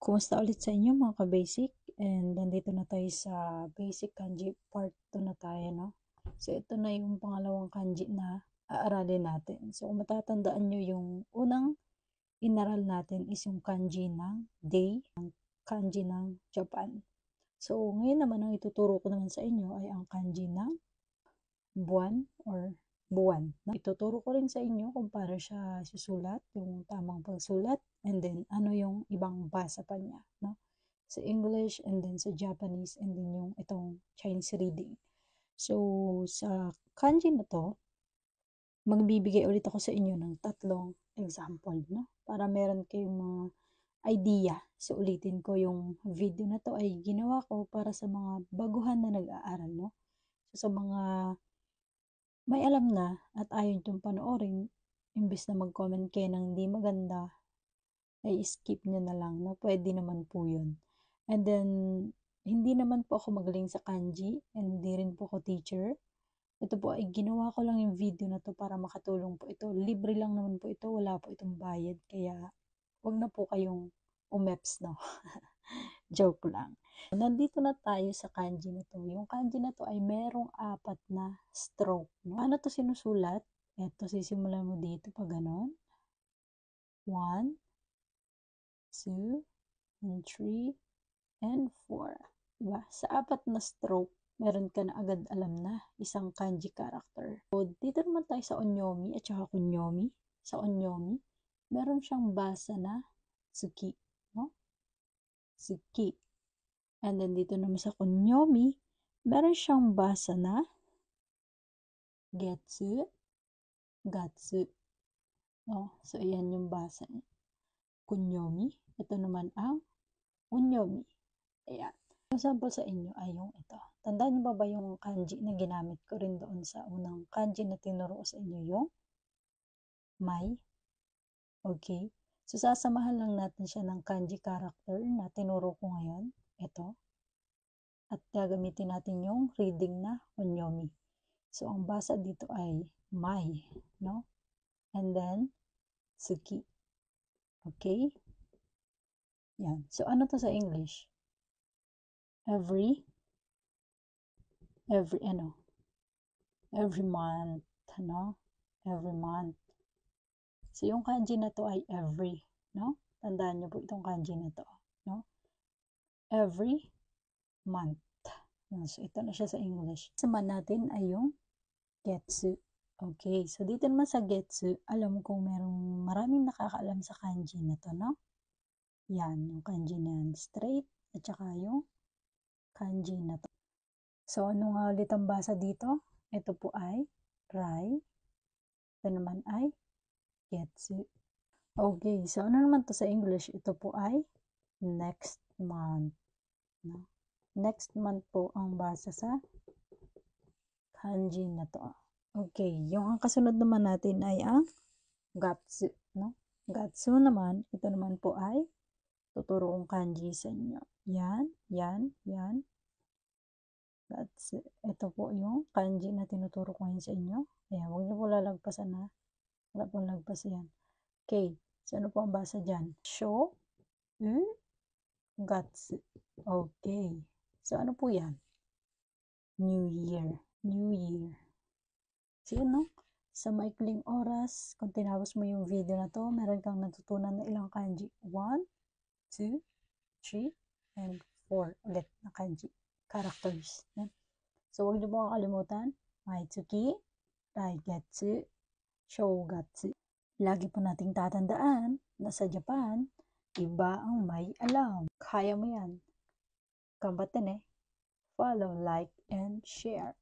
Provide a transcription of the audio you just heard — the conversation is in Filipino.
Kumusta ulit sa inyo mga ka-basic? And nandito na tayo sa basic kanji part 2 na tayo, no? So ito na yung pangalawang kanji na aaralin natin. So kung matatandaan nyo, yung unang inaral natin is yung kanji ng day, ang kanji ng Japan. So ngayon naman ang ituturo ko naman sa inyo ay ang kanji ng buwan or buwan. Ituturo ko rin sa inyo kung paano siya susulat, yung tamang pagsulat, and then ano yung ibang basa pa niya, no? Sa English, and then sa Japanese, and then yung itong Chinese reading. So, sa kanji na to, magbibigay ulit ako sa inyo ng tatlong example, no? Para meron kayong mga idea. So, ulitin ko yung video na to ay ginawa ko para sa mga baguhan na nag-aaral, no? So, sa mga may alam na at ayaw itong panoorin, imbes na mag-comment kayo ng hindi maganda, ay skip nyo na lang, no? Pwede naman po yun. And then, hindi naman po ako magaling sa kanji, and hindi rin po ako teacher. Ito po ay ginawa ko lang yung video na to para makatulong po ito. Libre lang naman po ito, wala po itong bayad, kaya wag na po kayong umeps, no? Joke lang. Nandito na tayo sa kanji na to. Yung kanji na to ay merong 4 na stroke, no? Ano to sinusulat? Ito, sisimulan mo dito pa ganon. 1, 2, and 3, and 4. Diba? Sa 4 na stroke, meron ka na agad alam na isang kanji character. So, dito naman tayo sa onyomi at saka kunyomi. Sa onyomi, meron siyang basa na tsuki, no? Tsuki. And then dito naman sa kunyomi, meron siyang basa na getsu, gatsu. No? So, ayan yung basa niya. Kunyomi. Ito naman ang unyomi. Ayan. Yung sample sa inyo ay yung ito. Tandaan niyo ba yung kanji na ginamit ko rin doon sa unang kanji na tinuro sa inyo, yung may? Okay. So, sasamahan lang natin siya ng kanji character na tinuro ko ngayon. Ito. At gagamitin natin yung reading na onyomi. So, ang basa dito ay may, no? And then, tsuki. Okay? Yan. So, ano to sa English? Every month, no? Every month. So, yung kanji na to ay every, no? Tandaan niyo po itong kanji na to, no? Every month. So, ito na siya sa English. Saman natin ay yung getsu. Okay, so dito naman sa getsu, alam kong merong maraming nakakaalam sa kanji na to, no? Yan, yung kanji na yan, straight, at saka yung kanji na to. So, ano nga ulit ang basa dito? Ito po ay rai. Ito naman ay getsu. Okay, so ano naman to sa English? Ito po ay next month. No? Next month po ang basa sa kanji na to. Okay, yung ang kasunod naman natin ay ang gatsu. No? Gatsu naman, ito naman po ay tuturo kong kanji sa inyo. Yan, yan, yan. Gatsu. Ito po yung kanji na tinuturo ko ngayon sa inyo. Ayan, huwag niyo po lalagpasan na. Wala pong lagpas yan. Okay, so ano po ang basa dyan? Sho, gatsu. Okay. So ano po yan? New Year. New Year. So yun, no? Sa maikling oras, kung tinapos mo yung video na to, meron kang natutunan na ilang kanji. 1, 2, 3, and 4 ulit na kanji. Characters. Yan. So huwag niyo po kakalimutan. Maitsuki, Raigetsu, Shogatsu. Lagi po nating tatandaan na sa Japan, iba ang may alam. Kaya mo yan. Kambaten eh. Follow, like, and share.